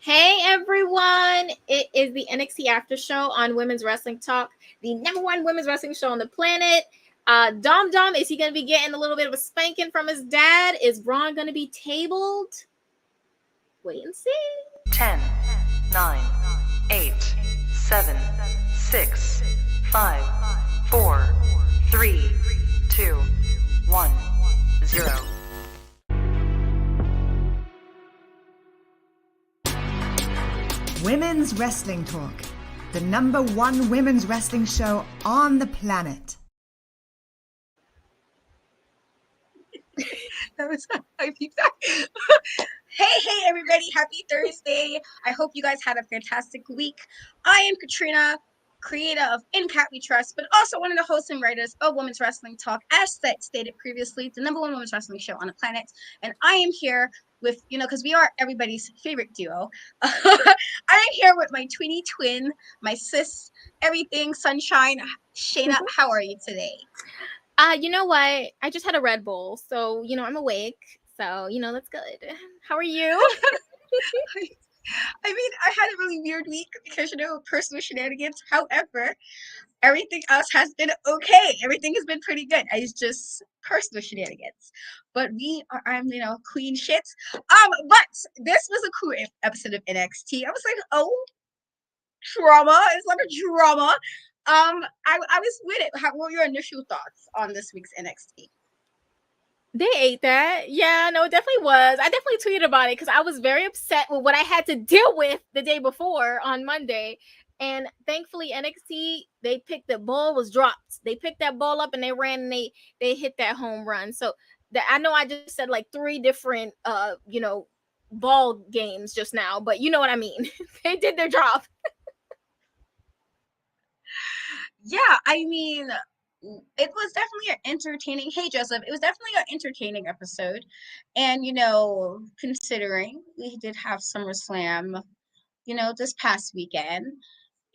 Hey everyone, it is the NXT After Show on Women's Wrestling Talk, the number one women's wrestling show on the planet. Dom, is he going to be getting a little bit of a spanking from his dad? Is Braun going to be tabled? Wait and see. 10, 9, 8, 7, 6, 5, 4, 3, 2, 1, 0. Women's Wrestling Talk, the number one women's wrestling show on the planet. That was Hey, everybody. Happy Thursday. I hope you guys had a fantastic week. I am Katrina, creator of In Cat We Trust, but also one of the hosts and writers of Women's Wrestling Talk, as stated previously, the number one women's wrestling show on the planet. And I am here with, because we are everybody's favorite duo. I am here with my tweeny twin, my sis, everything, sunshine. Shayna, how are you today? You know what? I just had a Red Bull, so, I'm awake. So, that's good. How are you? I mean, I had a really weird week because, personal shenanigans. However, everything else has been okay. Everything has been pretty good. It's just personal shenanigans. But I'm queen shit. But this was a cool episode of NXT. I was like, oh, drama. It's like a drama. I was with it. What were your initial thoughts on this week's NXT? They ate that. Yeah, no, it definitely was. I definitely tweeted about it because I was very upset with what I had to deal with the day before on Monday. And thankfully, NXT, they picked the ball was dropped. They picked that ball up and they ran and they hit that home run. So I know I just said like 3 different ball games just now, but you know what I mean. They did their job. Yeah, I mean, it was definitely an entertaining. Hey, Joseph, it was definitely an entertaining episode. And, considering we did have SummerSlam, this past weekend.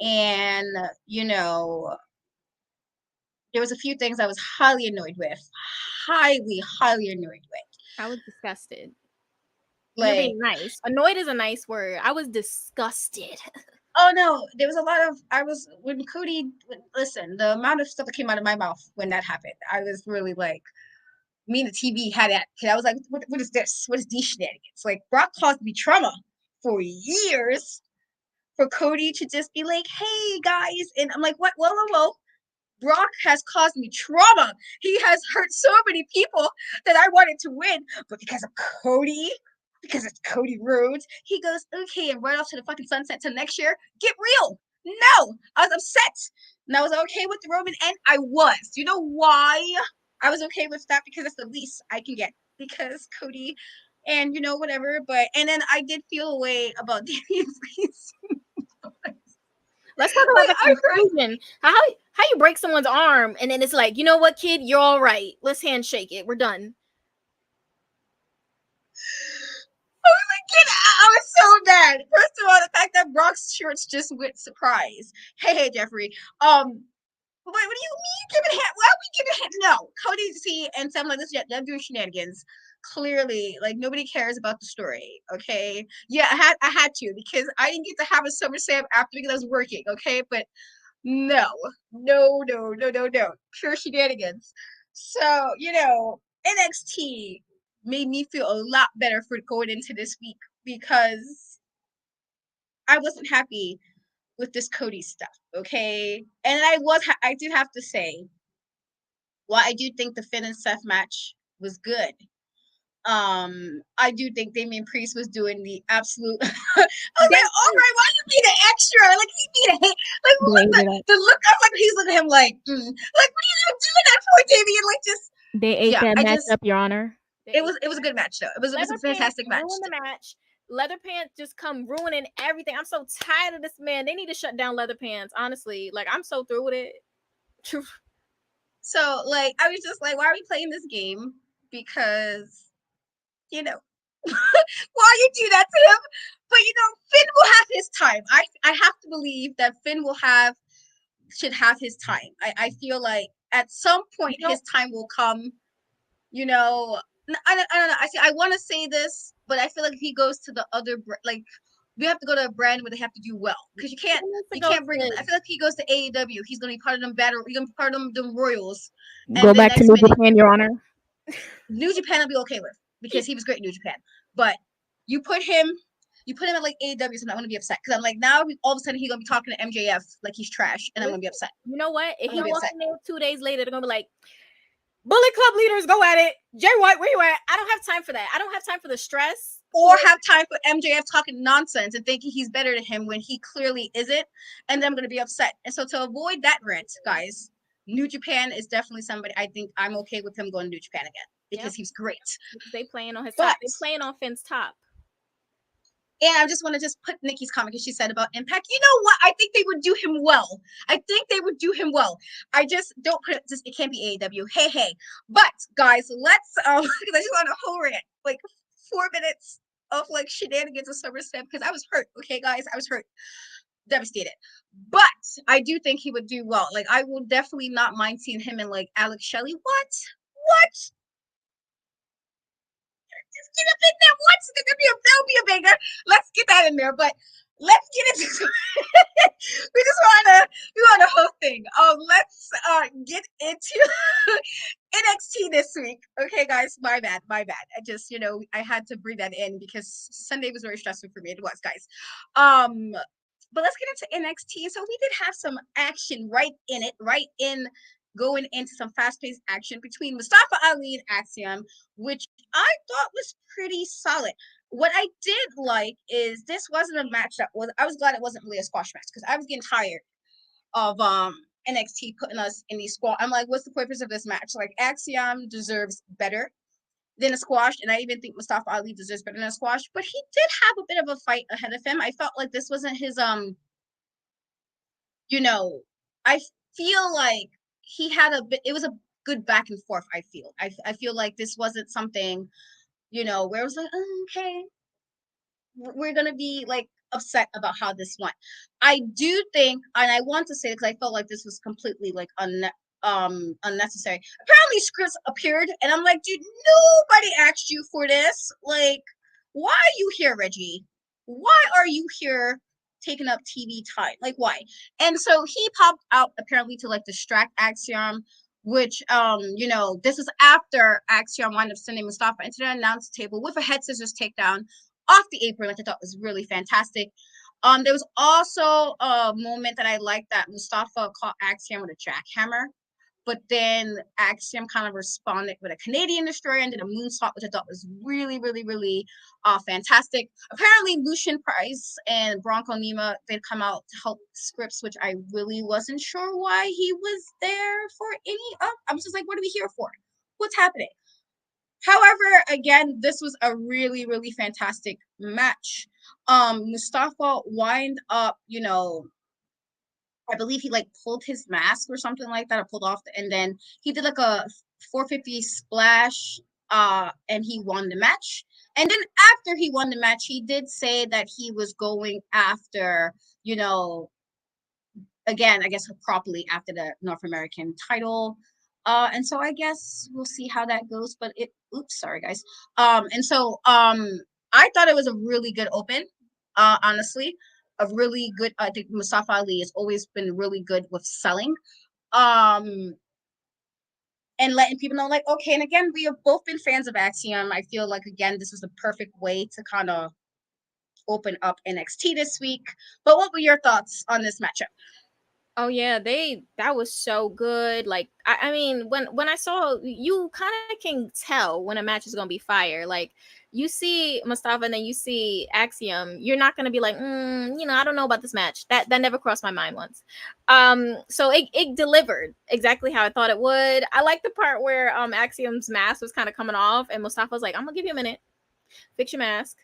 And, there was a few things I was highly annoyed with. Highly annoyed with. I was disgusted. You're being nice. Annoyed is a nice word. I was disgusted. Oh no, there was a lot of, listen, the amount of stuff that came out of my mouth when that happened, I was really like, me and the TV had that, because I was like, what is this? What is these shenanigans? Like, Brock caused me trauma for years for Cody to just be like, hey guys, and I'm like, what? Whoa. Brock has caused me trauma. He has hurt so many people that I wanted to win, but because of Cody, because it's Cody Rhodes, he goes, okay, and right off to the fucking sunset till next year. Get real. No, I was upset. And I was okay with the Roman end. I was. You know why I was okay with that? Because that's the least I can get. Because Cody and, whatever. And then I did feel a way about Damian Priest. Let's talk about the confusion. How you break someone's arm and then it's like, you know what, kid, you're all right. Let's handshake it. We're done. I was so mad. First of all, the fact that Brock's shorts just went surprise. Hey, Jeffrey. What do you mean giving hand? Why are we giving hand? No, Cody and Sam like this. They're doing shenanigans. Clearly, like nobody cares about the story. Okay, yeah, I had to because I didn't get to have a SummerSlam after because I was working. Okay, but no, pure shenanigans. So NXT made me feel a lot better for going into this week because I wasn't happy with this Cody stuff, okay? And I did have to say, while I do think the Finn and Seth match was good, I do think Damian Priest was doing the absolute. I was like, all right, why you be the extra? Like he be the the look. I'm like, he's looking at him like, like, what are you doing that for, Damian? Like, just they ate that match up, Your Honor. It was a good match though. It was a fantastic match. The match. Leather Pants just come ruining everything. I'm so tired of this man. They need to shut down Leather Pants. Honestly, like I'm so through with it. So like, I was just like, why are we playing this game? Because why you do that to him? But Finn will have his time. I have to believe that Finn should have his time. I feel like at some point his time will come. I don't know. I want to say this, but I feel like if he goes to the other, like we have to go to a brand where they have to do well, because you can't bring him. I feel like he goes to AEW, he's gonna be part of them battle. He's gonna be part of them Royals. Go back to New Japan, Your Honor. New Japan I'll be okay with, because he was great in New Japan. But you put him at like AEW, so I'm not gonna be upset, because I'm like, now all of a sudden he's gonna be talking to MJF like he's trash, and I'm gonna be upset. You know what? If he walks in there 2 days later, they're gonna be like, Bullet Club leaders, go at it. Jay White, where you at? I don't have time for that. I don't have time for the stress. Or have time for MJF talking nonsense and thinking he's better than him when he clearly isn't, and then I'm gonna be upset. And so to avoid that rant, guys, New Japan is definitely somebody I think I'm okay with him going to New Japan again, because he's great. Because they playing on his top. They playing on Finn's top. And I just want to just put Nikki's comment, because she said about Impact. You know what? I think they would do him well. I just don't put it. It can't be AEW. Hey. But guys, let's because I just want a whole rant, like 4 minutes of like shenanigans of SummerSlam, because I was hurt. Okay, guys, I was hurt, devastated. But I do think he would do well. Like, I will definitely not mind seeing him and like Alex Shelley. What? Just get up in there once. That'll be a banger. Let's get that in there. But let's get into we want a whole thing. Let's get into NXT this week. Okay, guys, my bad. I just, I had to bring that in because Sunday was very stressful for me. It was, guys. But let's get into NXT. So we did have some action right in going into some fast-paced action between Mustafa Ali and Axiom, which I thought was pretty solid. What I did like is this wasn't a match I was glad it wasn't really a squash match, because I was getting tired of NXT putting us in these squash. I'm like, what's the purpose of this match? Like, Axiom deserves better than a squash, and I even think Mustafa Ali deserves better than a squash, but he did have a bit of a fight ahead of him. I felt like this wasn't his I feel like he had it was a good back and forth. I feel like this wasn't something, where it was like, oh, okay, we're gonna be like upset about how this went. I do think, and I want to say it because I felt like this was completely like unnecessary. Apparently scripts appeared, and I'm like, dude, nobody asked you for this. Like, why are you here, Reggie? Why are you here taking up TV time? Like, why? And so he popped out apparently to like distract Axiom, which this is after Axiom wound up sending Mustafa into the announce table with a head scissors takedown off the apron, which I thought was really fantastic. There was also a moment that I liked that Mustafa caught Axiom with a jackhammer, but then Axiom kind of responded with a Canadian destroyer and did a moonsault, which I thought was really, really, really fantastic. Apparently, Lucian Price and Bronco Nima did come out to help scripts, which I really wasn't sure why he was there for any of. I was just like, what are we here for? What's happening? However, again, this was a really, really fantastic match. Mustafa wind up, I believe he like pulled his mask or something like that, or pulled off, and then he did like a 450 splash, and he won the match. And then after he won the match, he did say that he was going after, again, I guess properly after the North American title. And so I guess we'll see how that goes. But sorry guys. And so I thought it was a really good open, honestly. A really good, I think Mustafa Ali has always been really good with selling. And letting people know, like, okay, and again, we have both been fans of Axiom. I feel like, again, this was the perfect way to kind of open up NXT this week. But what were your thoughts on this matchup? Oh yeah, that was so good. Like, I mean, when I saw, you kind of can tell when a match is gonna be fire. Like, you see Mustafa and then you see Axiom, you're not gonna be like, I don't know about this match. That never crossed my mind once. So it delivered exactly how I thought it would. I like the part where Axiom's mask was kind of coming off, and Mustafa was like, I'm gonna give you a minute, fix your mask.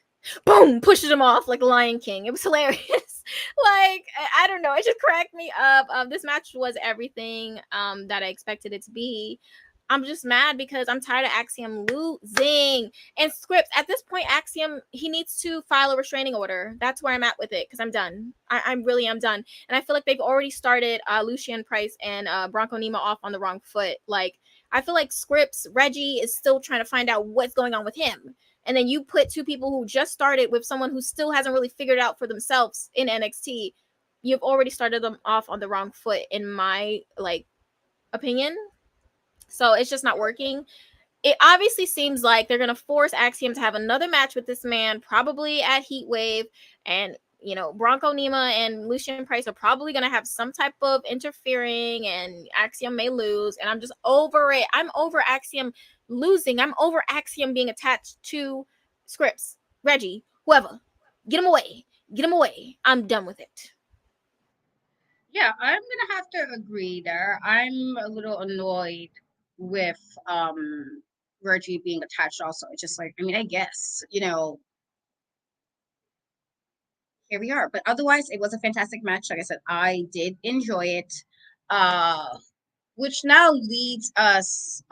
Boom, pushes him off like Lion King. It was hilarious. Like, I don't know, it just cracked me up. This match was everything that I expected it to be. I'm just mad because I'm tired of Axiom losing. And scripts, at this point, Axiom, he needs to file a restraining order. That's where I'm at with it, because I'm done. I'm done. And I feel like they've already started Lucian Price and Bronco Nima off on the wrong foot. Like, I feel like scripts, Reggie is still trying to find out what's going on with him. and then you put two people who just started with someone who still hasn't really figured it out for themselves in NXT, you've already started them off on the wrong foot, in my like opinion. So it's just not working. It obviously seems like they're gonna force Axiom to have another match with this man, probably at HeatWave, and you know, Bronco Nima and Lucian Price are probably gonna have some type of interfering, and Axiom may lose. And I'm just over it. I'm over Axiom losing. I'm over Axiom being attached to Scripps, Reggie, whoever. Get him away. Get him away. I'm done with it. Yeah, I'm gonna have to agree there. I'm a little annoyed with Reggie being attached also. It's just like, I mean, I guess, here we are. But otherwise it was a fantastic match. Like I said, I did enjoy it. Uh which now leads us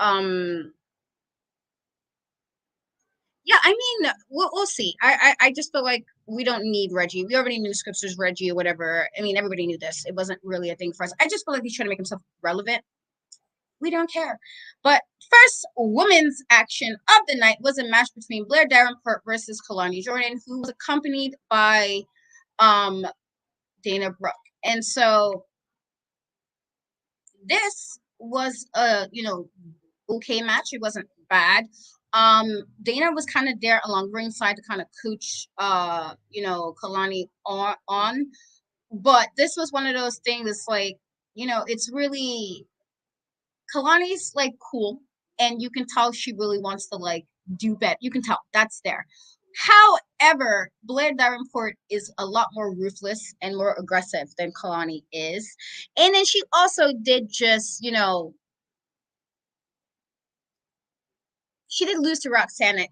yeah, I mean, we'll see. I just feel like we don't need Reggie. We already knew Scripps was Reggie or whatever. I mean, everybody knew this. It wasn't really a thing for us. I just feel like he's trying to make himself relevant. We don't care. But first women's action of the night was a match between Blair Davenport versus Kalani Jordan, who was accompanied by um Dana Brooke. And so this was a okay match. It wasn't bad. Dana was kind of there along ringside to kind of coach Kalani on. But this was one of those things that's like, it's really Kalani's like cool, and you can tell she really wants to like do better. You can tell that's there. However, Blair Davenport is a lot more ruthless and more aggressive than Kalani is. And then she also did just, she did lose to Roxanne at,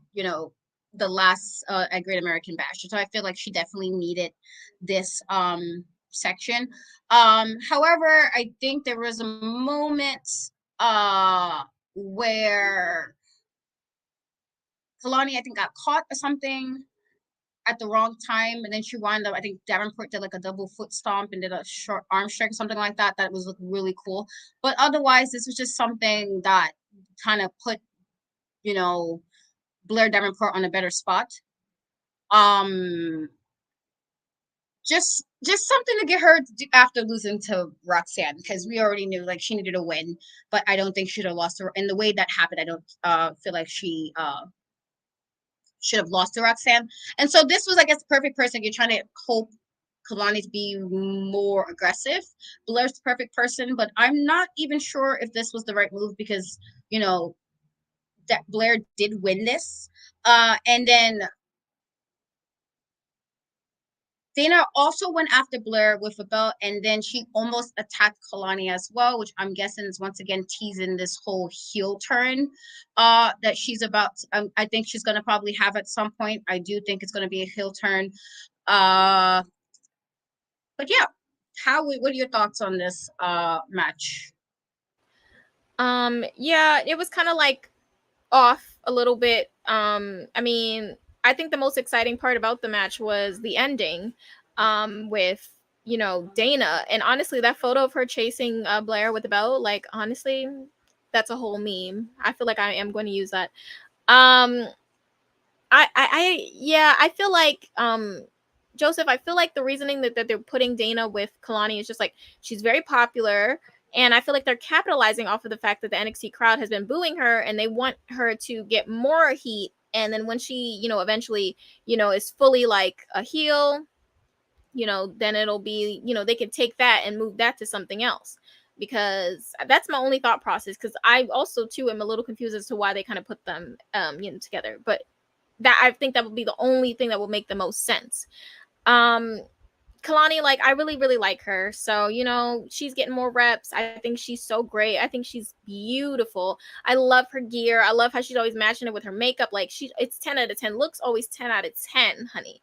the last at Great American Bash. So I feel like she definitely needed this section. However, I think there was a moment where Kalani, I think, got caught or something at the wrong time, and then she wound up. I think Davenport did like a double foot stomp and did a short arm strike or something like that. That was really cool. But otherwise, this was just something that kind of put, Blair Davenport on a better spot. Um, just something to get her to do after losing to Roxanne, because we already knew like she needed a win, but I don't think she'd have lost her. And the way that happened, I don't feel like she should have lost to Roxanne. And so this was, I guess, the perfect person. You're trying to hope Kalani to be more aggressive. Blair's the perfect person, but I'm not even sure if this was the right move, because that Blair did win this. And then Dana also went after Blair with a belt, and then she almost attacked Kalani as well, which I'm guessing is once again teasing this whole heel turn that she's about. I think she's going to probably have at some point. I do think it's going to be a heel turn. But yeah, what are your thoughts on this match? Yeah, it was kind of like off a little bit. I mean, I think the most exciting part about the match was the ending, with Dana. And honestly, that photo of her chasing Blair with the belt, like honestly, that's a whole meme. I feel like I am going to use that. Um, yeah, I feel like Joseph, I feel like the reasoning that they're putting Dana with Kalani is just like she's very popular, and I feel like they're capitalizing off of the fact that the NXT crowd has been booing her, and they want her to get more heat. And then when she, eventually, is fully like a heel, then it'll be, they can take that and move that to something else. Because that's my only thought process. Because I also too am a little confused as to why they kind of put them, together. But that, I think that would be the only thing that will make the most sense. Um, Kalani, like, I really, really like her. So, she's getting more reps. I think she's so great. I think she's beautiful. I love her gear. I love how she's always matching it with her makeup. Like, it's 10 out of 10. Looks always 10 out of 10, honey.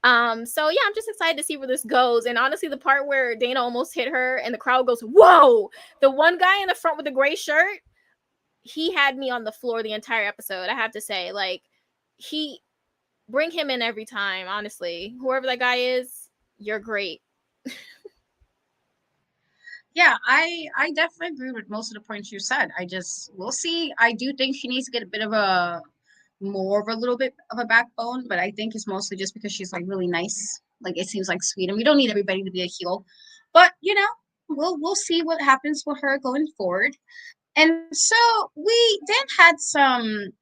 So yeah, I'm just excited to see where this goes. And honestly, the part where Dana almost hit her and the crowd goes, "Whoa!" The one guy in the front with the gray shirt, he had me on the floor the entire episode. I have to say, like, he bring him in every time. Honestly, whoever that guy is, you're great. Yeah, I definitely agree with most of the points you said. We'll see. I do think she needs to get a bit of a more of a little bit of a backbone, but I think it's mostly just because she's like really nice. Like it seems like sweet, and we don't need everybody to be a heel. But we'll see what happens with her going forward. And so we then had some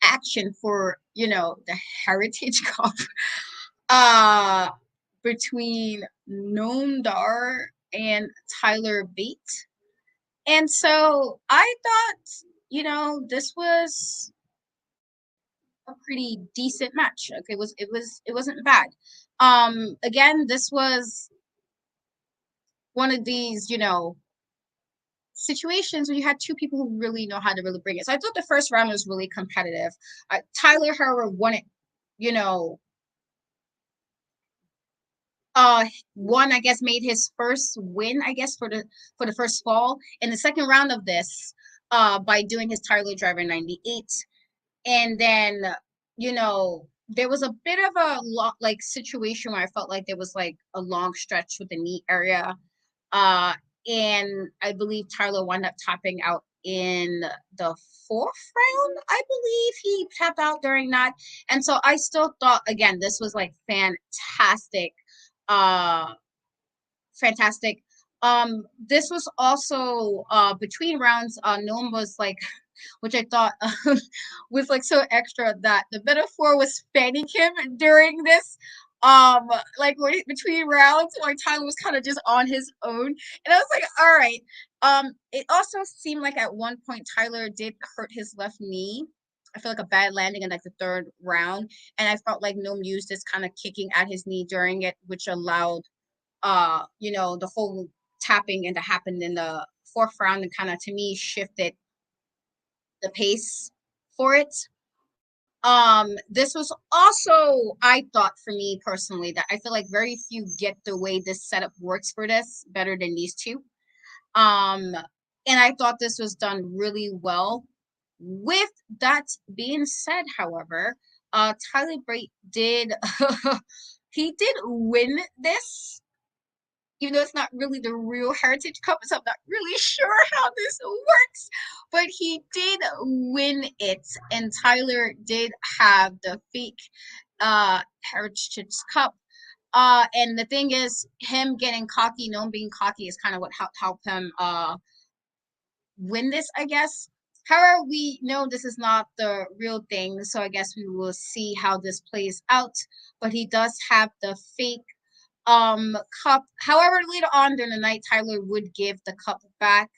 action for the Heritage Cup uh between Noam Dar and Tyler Bate. And so I thought, this was a pretty decent match. Okay, it wasn't bad. Again, this was one of these, situations where you had two people who really know how to really bring it. So I thought the first round was really competitive. Tyler, however, won it, you know, one I guess made his first win, I guess, for the first fall in the second round of this, by doing his Tyler Driver 98. And then, there was a bit of a like situation where I felt like there was like a long stretch with the knee area. Uh, and I believe Tyler wound up tapping out in the fourth round. I believe he tapped out during that. And so I still thought, again, this was like fantastic. Uh, fantastic. This was also between rounds. Noam was like, which I thought was like so extra, that the metaphor was fanning him during this. Like between rounds, while Tyler was kind of just on his own, and I was like, all right. It also seemed like at one point Tyler did hurt his left knee. I feel like a bad landing in like the third round, and I felt like Noam used this kind of kicking at his knee during it, which allowed the whole tapping and that happened in the fourth round, and kind of to me shifted the pace for it. This was also, I thought, for me personally, that I feel like very few get the way this setup works for this better than these two. And I thought this was done really well. With that being said, however, Tyler Bate did he did win this, even though it's not really the real Heritage Cup, so I'm not really sure how this works. But he did win it, and Tyler did have the fake Heritage Cup. And the thing is, him getting cocky, Noam being cocky, is kind of what helped him win this, I guess. However, we know this is not the real thing, so I guess we will see how this plays out. But he does have the fake cup. However, later on during the night, Tyler would give the cup back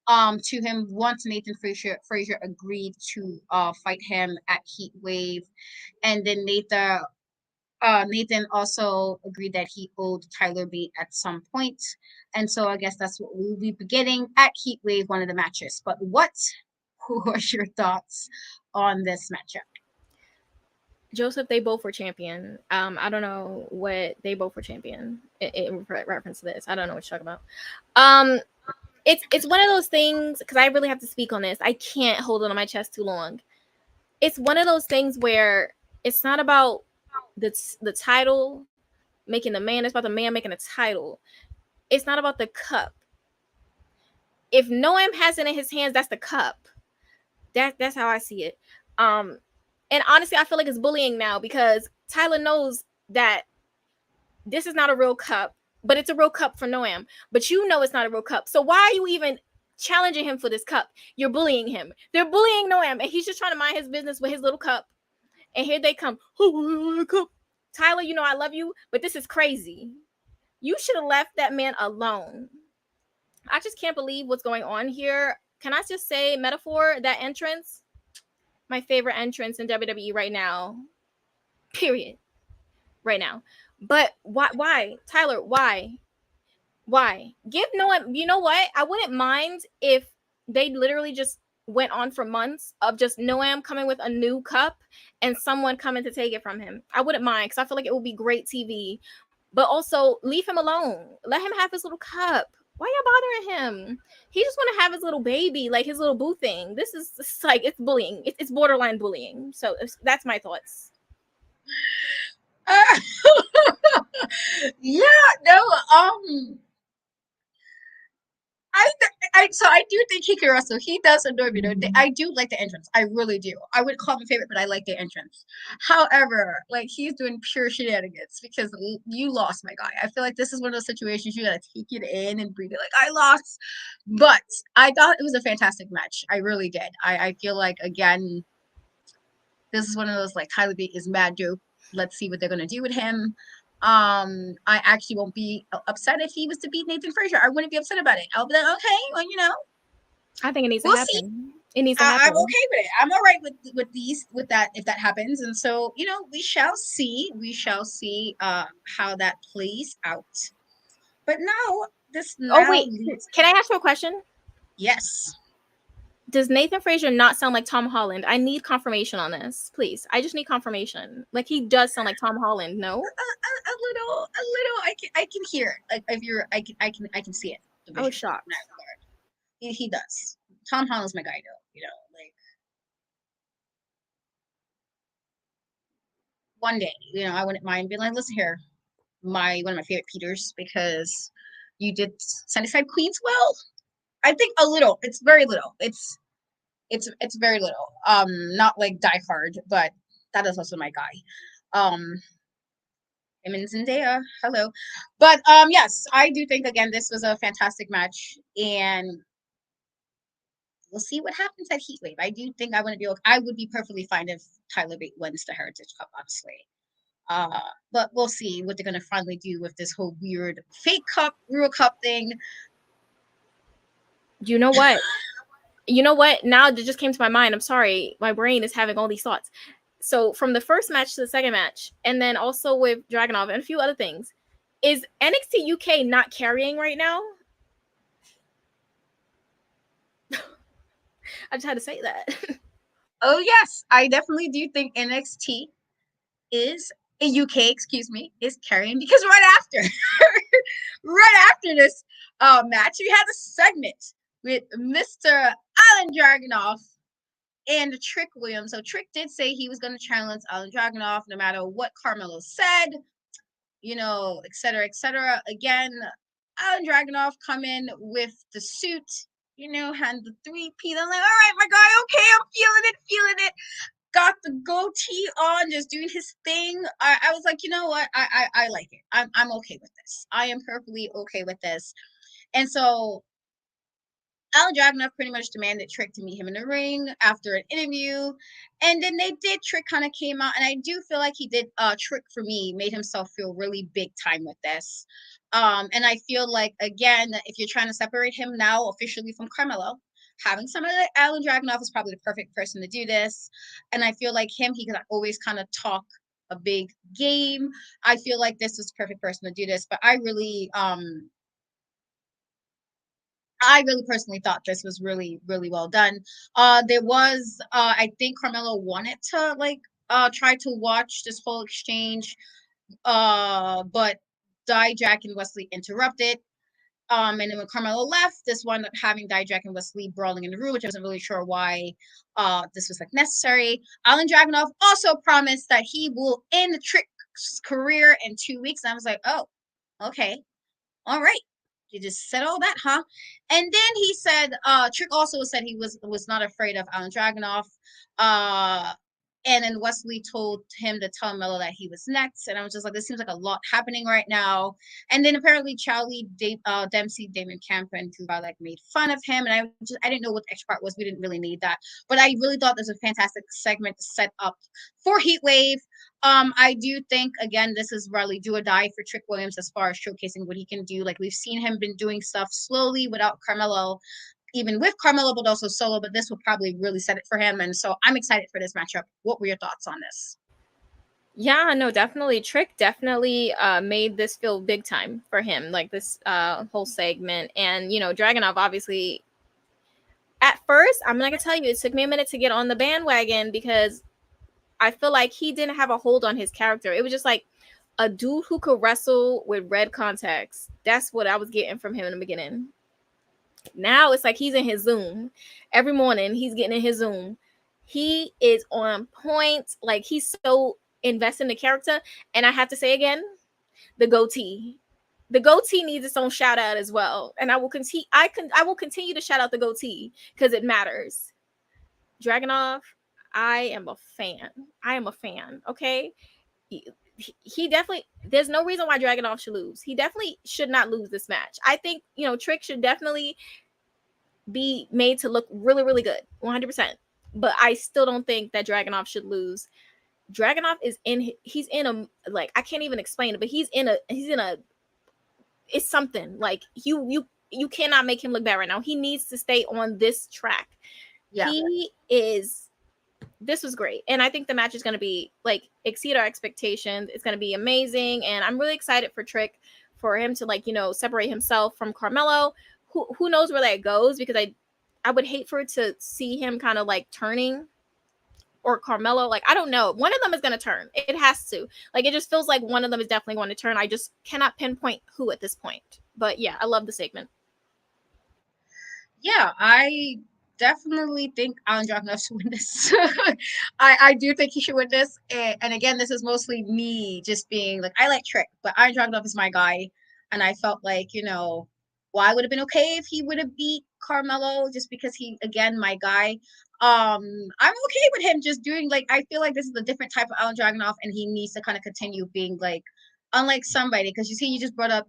to him once Nathan Frazier agreed to fight him at HeatWave. And then Nathan also agreed that he owed Tyler Bate at some point. And so I guess that's what we'll be getting at HeatWave, one of the matches. But what were your thoughts on this matchup? Joseph, they both were champion. I don't know what they both were champion in reference to this. I don't know what you're talking about. It's one of those things, because I really have to speak on this. I can't hold it on my chest too long. It's one of those things where it's not about the title making the man. It's about the man making the title. It's not about the cup. If Noam has it in his hands, that's the cup. That's how I see it. And honestly, I feel like it's bullying now, because Tyler knows that this is not a real cup, but it's a real cup for Noam. But you know it's not a real cup. So why are you even challenging him for this cup? You're bullying him. They're bullying Noam, and he's just trying to mind his business with his little cup. And here they come. Oh, cup. Tyler, I love you, but this is crazy. You should have left that man alone. I just can't believe what's going on here. Can I just say, metaphor, that entrance? My favorite entrance in WWE right now. Period. Right now. But why? Tyler, why? Give Noam, you know what? I wouldn't mind if they literally just went on for months of just Noam coming with a new cup and someone coming to take it from him. I wouldn't mind, because I feel like it would be great TV. But also, leave him alone. Let him have his little cup. Why y'all bothering him? He just want to have his little baby, like his little boo thing. This is like, it's bullying. It's borderline bullying. So that's my thoughts. Yeah, no, I I do think he can wrestle. He does annoy me. I do like the entrance. I really do. I would call him favorite, but I like the entrance. However, like he's doing pure shenanigans because you lost, my guy. I feel like this is one of those situations you gotta take it in and breathe it. Like I lost, but I thought it was a fantastic match. I really did. I feel like again, this is one of those like Tyler Bate is mad dope. Let's see what they're gonna do with him. I actually won't be upset if he was to beat Nathan Frazier. I wouldn't be upset about it. I'll be like, okay, well, I think it needs we'll to see. happen. It needs to happen. I'm okay with it. I'm all right with that if that happens. And so, we shall see. We shall see how that plays out. But now Oh wait, can I ask you a question? Yes. Does Nathan Frazier not sound like Tom Holland? I need confirmation on this, please. I just need confirmation. Like he does sound like Tom Holland. No, a little. I can hear it. Like if you're, I can see it. I was shocked. He does. Tom Holland's my guy, though. Like one day, I wouldn't mind being like, listen here, one of my favorite Peters, because you did Sunnyside Queens well. I think a little. It's very little. It's very little. Not like Die Hard, but that is also my guy. Him and Zendaya, hello. But yes, I do think again this was a fantastic match, and we'll see what happens at HeatWave. I do think I would be perfectly fine if Tyler Bate wins the Heritage Cup, honestly. But we'll see what they're gonna finally do with this whole weird fake cup, real cup thing. You know what? Now it just came to my mind. I'm sorry, my brain is having all these thoughts. So from the first match to the second match, and then also with Dragunov and a few other things, is NXT UK not carrying right now? I just had to say that. Oh yes, I definitely do think NXT is UK, is carrying, because right after this match, we had a segment with Mr. Alan Dragunov and Trick Williams. So Trick did say he was going to challenge Alan Dragunov no matter what Carmelo said, et cetera, et cetera. Again, Alan Dragunov come in with the suit, hand the 3-peat. I'm like, all right, my guy, okay, I'm feeling it. Got the goatee on, just doing his thing. I was like, you know what? I like it. I'm okay with this. I am perfectly okay with this. And so Alan Dragunov pretty much demanded Trick to meet him in the ring after an interview. And then they did. Trick kind of came out. And I do feel like he did, Trick for me, made himself feel really big time with this. And I feel like, again, if you're trying to separate him now officially from Carmelo, having somebody like Alan Dragunov is probably the perfect person to do this. And I feel like he could always kind of talk a big game. I feel like this is the perfect person to do this. But I really personally thought this was really, really well done. There was, I think Carmelo wanted to try to watch this whole exchange, but Dijak and Wesley interrupted. And then when Carmelo left, this wound up having Dijak and Wesley brawling in the room, which I wasn't really sure why this was necessary. Alan Dragunov also promised that he will end Trick's career in 2 weeks. And I was like, oh, okay, all right. You just said all that, huh? And then he said, Trick also said he was not afraid of Alan Dragunov. And then Wesley told him to tell Melo that he was next. And I was just like, this seems like a lot happening right now. And then apparently Charlie Dempsey, Damon Camp, and Kuba made fun of him. And I didn't know what the extra part was. We didn't really need that. But I really thought this was a fantastic segment to set up for HeatWave. I do think, again, this is really do or die for Trick Williams as far as showcasing what he can do. Like, we've seen him been doing stuff slowly without Carmelo, even with Carmelo, but also solo. But this will probably really set it for him. And so I'm excited for this matchup. What were your thoughts on this? Yeah, no, definitely. Trick definitely made this feel big time for him, like this whole segment. And, Dragunov, obviously, at first, I'm not going to tell you, it took me a minute to get on the bandwagon because I feel like he didn't have a hold on his character. It was just like a dude who could wrestle with red contacts. That's what I was getting from him in the beginning. Now it's like he's in his Zoom. Every morning he's getting in his Zoom. He is on point. Like, he's so invested in the character. And I have to say again, the goatee. the goatee needs its own shout out as well. And I will continue. I will continue to shout out the goatee because it matters. Dragunov, I am a fan. I am a fan. Okay, he definitely. There's no reason why Dragunov should lose. He definitely should not lose this match. I think Trick should definitely be made to look really, really good, 100%. But I still don't think that Dragunov should lose. Dragunov is he's in a, like, I can't even explain it, but he's in a it's something like you cannot make him look bad right now. He needs to stay on this track. Yeah. This was great. And I think the match is going to be like exceed our expectations. It's going to be amazing. And I'm really excited for Trick, for him to, like, separate himself from Carmelo. Who knows where that goes, because I would hate for it to see him kind of like turning, or Carmelo. Like, I don't know. One of them is going to turn. It has to. Like, it just feels like one of them is definitely going to turn. I just cannot pinpoint who at this point. But yeah, I love the segment. Yeah, I definitely think Alan Dragunov should win this. I do think he should win this. And again, this is mostly me just being like, I like Trick, but Alan Dragunov is my guy. And I felt like, well, I would have been okay if he would have beat Carmelo, just because he, again, my guy. I'm okay with him just doing, like, I feel like this is a different type of Alan Dragunov, and he needs to kind of continue being like, unlike somebody, because you just brought up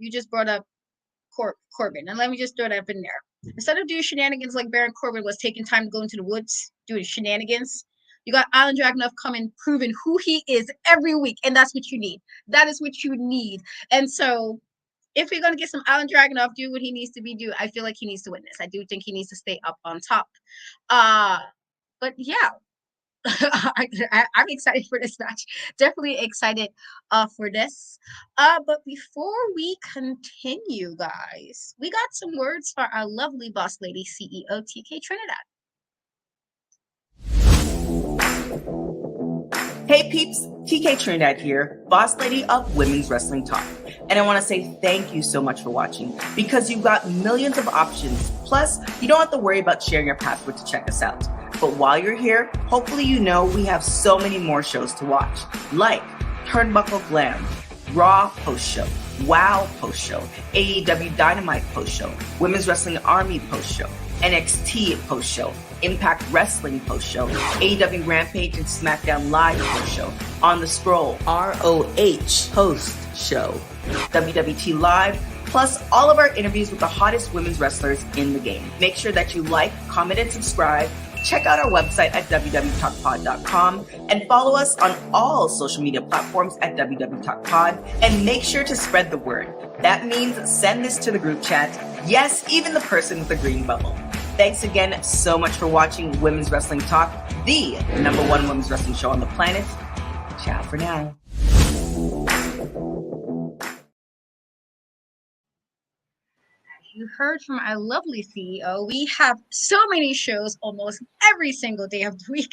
Corbin, and let me just throw that up in there. Instead of doing shenanigans like Baron Corbin was taking time to go into the woods doing shenanigans, you got Alan Dragunov coming, proving who he is every week, and that's what you need. That is what you need. And so, if we're going to get some Alan Dragunov do what he needs to be do, I feel like he needs to win this. I do think he needs to stay up on top. But yeah, I'm excited for this match. Definitely excited for this. But before we continue, guys, we got some words for our lovely boss lady CEO, TK Trinidad. Hey peeps, TK Trinidad here, boss lady of Women's Wrestling Talk. And I want to say thank you so much for watching, because you've got millions of options. Plus, you don't have to worry about sharing your password to check us out. But while you're here, hopefully you know we have so many more shows to watch, like Turnbuckle Glam, Raw post-show, WoW post-show, AEW Dynamite post-show, Women's Wrestling Army post-show, NXT post-show, Impact Wrestling post-show, AEW Rampage and SmackDown Live post-show, On the Scroll, ROH post-show, WWT Live, plus all of our interviews with the hottest women's wrestlers in the game. Make sure that you like, comment, and subscribe. Check out our website at www.talkpod.com and follow us on all social media platforms at www.talkpod, and make sure to spread the word. That means send this to the group chat. Yes, even the person with the green bubble. Thanks again so much for watching Women's Wrestling Talk, the #1 women's wrestling show on the planet. Ciao for now. You heard from our lovely CEO. We have so many shows almost every single day of the week,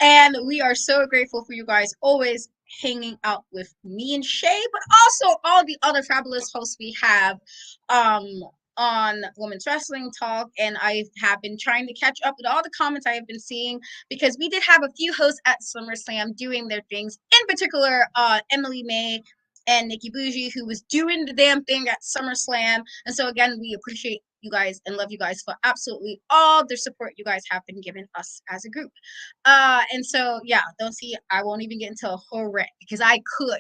and we are so grateful for you guys always hanging out with me and Shay, but also all the other fabulous hosts we have on Women's Wrestling Talk. And I have been trying to catch up with all the comments I have been seeing, because we did have a few hosts at SummerSlam doing their things, in particular Emily May and Nikki Bougie, who was doing the damn thing at SummerSlam. And so again, we appreciate you guys and love you guys for absolutely all the support you guys have been giving us as a group. And so, yeah, I won't even get into a whole rant, because I could,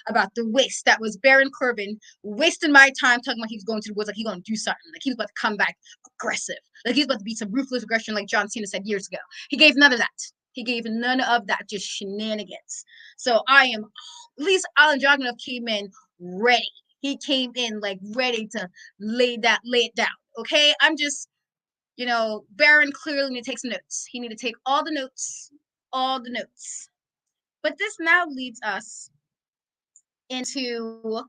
about the waste that was Baron Corbin wasting my time talking about he was going to the woods, like he going to do something, like he was about to come back aggressive, like he was about to be some ruthless aggression like John Cena said years ago. He gave none of that. He gave none of that, just shenanigans. So at least Alan Dragunov came in ready. He came in like ready to lay it down. Okay, I'm just, Baron clearly need to take some notes. He need to take all the notes. But this now leads us into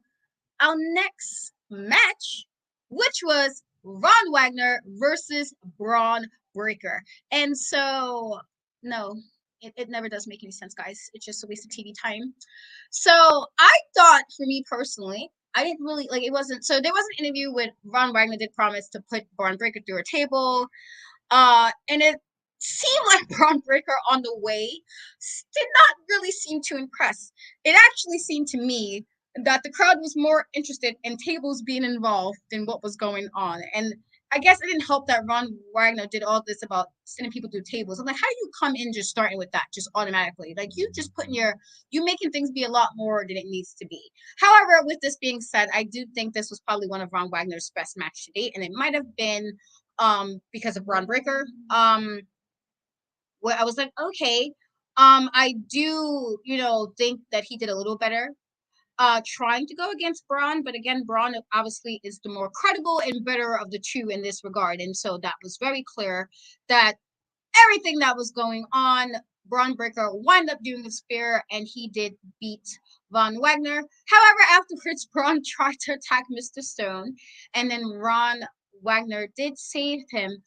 our next match, which was Ron Wagner versus Braun Breaker. And so, no, it never does make any sense, guys. It's just a waste of TV time. So I thought, for me personally, I didn't really it wasn't, so there was an interview with Ron Wagner did promise to put Braun Breaker through a table. And it seemed like Braun Breaker on the way did not really seem to impress. It actually seemed to me that the crowd was more interested in tables being involved than what was going on. And I guess it didn't help that Ron Wagner did all this about sending people through tables. I'm like, how do you come in just starting with that, just automatically? Like, you just putting you making things be a lot more than it needs to be. However, with this being said, I do think this was probably one of Ron Wagner's best match to date, and it might have been because of Braun Breaker. Where I was like, okay, I do, think that he did a little better trying to go against Braun, but again, Braun obviously is the more credible and better of the two in this regard. And so that was very clear that everything that was going on, Braun Breaker wound up doing the spear, and he did beat Von Wagner. However, afterwards, Braun tried to attack Mr. Stone, and then Ron Wagner did save him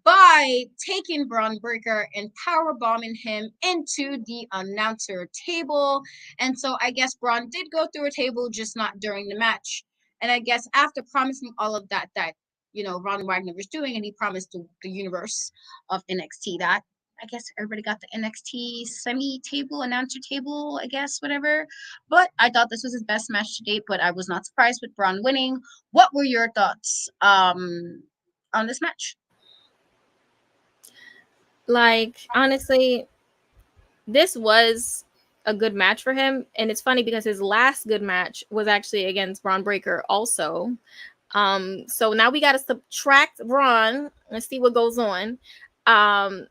by taking Braun Breaker and power bombing him into the announcer table. And so I guess Braun did go through a table, just not during the match. And I guess after promising all of that Ron Wagner was doing, and he promised the universe of NXT that, I guess everybody got the NXT semi-table, announcer table, I guess, whatever. But I thought this was his best match to date, but I was not surprised with Braun winning. What were your thoughts on this match? Like, honestly, this was a good match for him. And it's funny because his last good match was actually against Braun Breaker also. So now we got to subtract Braun and see what goes on. I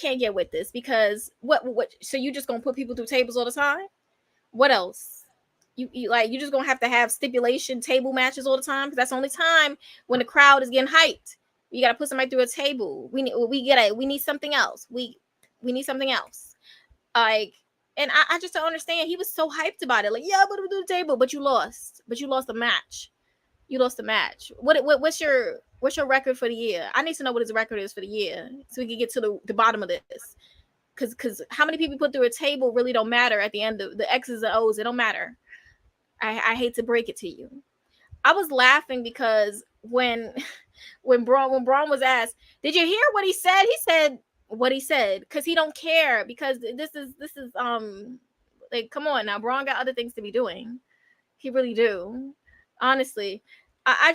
can't get with this because what so you just gonna put people through tables all the time? What else? You just gonna have to have stipulation table matches all the time, because that's the only time when the crowd is getting hyped. You gotta put somebody through a table. We need something else. We need something else. Like, and I just don't understand. He was so hyped about it. Like, yeah, I'm gonna do the table, but you lost. But you lost the match. You lost the match. What's your record for the year? I need to know what his record is for the year so we can get to the bottom of this. Because how many people put through a table really don't matter at the end of the X's and O's. It don't matter. I hate to break it to you. I was laughing because when Braun was asked, did you hear what he said? He said what he said because he don't care, because this is like, come on now, Braun got other things to be doing. He really do. Honestly, I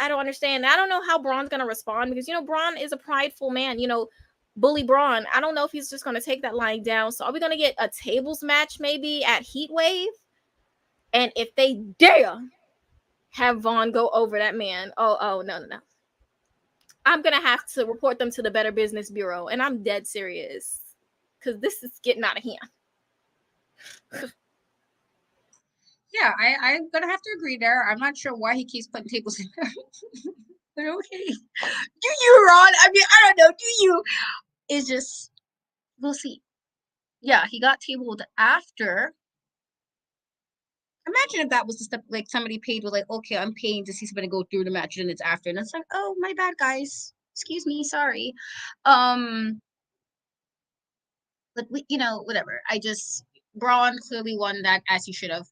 don't understand. I don't know how Braun's gonna respond, because Braun is a prideful man. Bully Braun. I don't know if he's just gonna take that lying down. So are we gonna get a tables match maybe at HeatWave? And if they dare have Vaughn go over that man, oh no. I'm gonna have to report them to the Better Business Bureau, and I'm dead serious, because this is getting out of hand. Yeah, I'm gonna have to agree there. I'm not sure why he keeps putting tables in there. But okay. Do you, Ron? I mean, I don't know. Do you? It's just, we'll see. Yeah, he got tabled after. Imagine if that was the step, like somebody paid with, like, okay, I'm paying to see somebody go through the match, and it's after, and it's like, oh, my bad, guys. Excuse me, sorry. But whatever. Braun clearly won that, as he should have.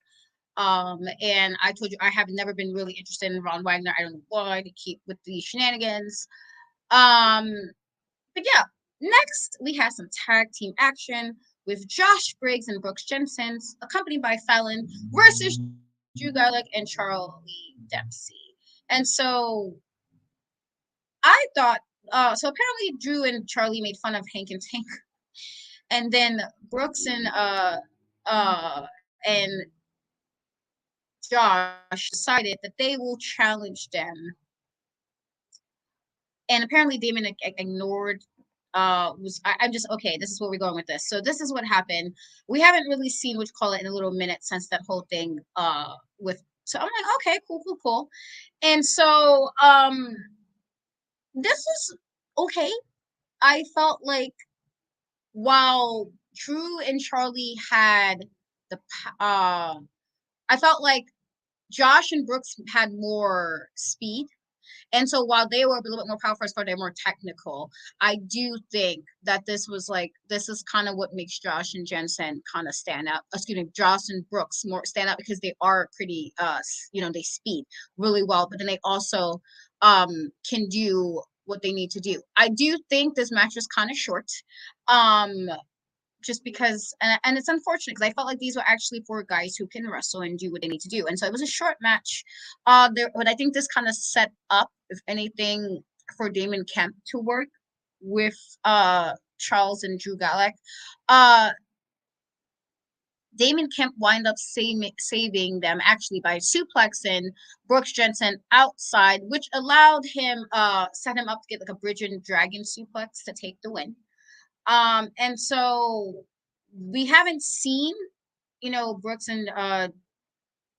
And I told you I have never been really interested in Ron Wagner. I don't know why they keep with the shenanigans. But yeah, next we have some tag team action with Josh Briggs and Brooks Jensen, accompanied by Fallon, versus Drew Gulak and Charlie Dempsey. And so I thought, so apparently Drew and Charlie made fun of Hank and Tank, and then Brooks and Josh decided that they will challenge them. And apparently Damon ignored I'm just, okay, this is where we're going with this. So this is what happened. We haven't really seen what you call it in a little minute since that whole thing so I'm like, okay, cool. And so this is okay. I felt like while Drew and Charlie had I felt like Josh and Brooks had more speed. And so while they were a little bit more powerful as far as they're more technical, I do think that this is kind of what makes Josh and Jensen kind of stand out. Josh and Brooks more stand out because they are pretty, they speed really well, but then they also can do what they need to do. I do think this match was kind of short. just because, and it's unfortunate because I felt like these were actually 4 guys who can wrestle and do what they need to do, and so it was a short match. But I think this kind of set up, if anything, for Damon Kemp to work with Charles and Drew Gulak. Damon Kemp wind up saving them actually by suplexing Brooks Jensen outside, which allowed him set him up to get like a bridge and dragon suplex to take the win. And so we haven't seen, Brooks and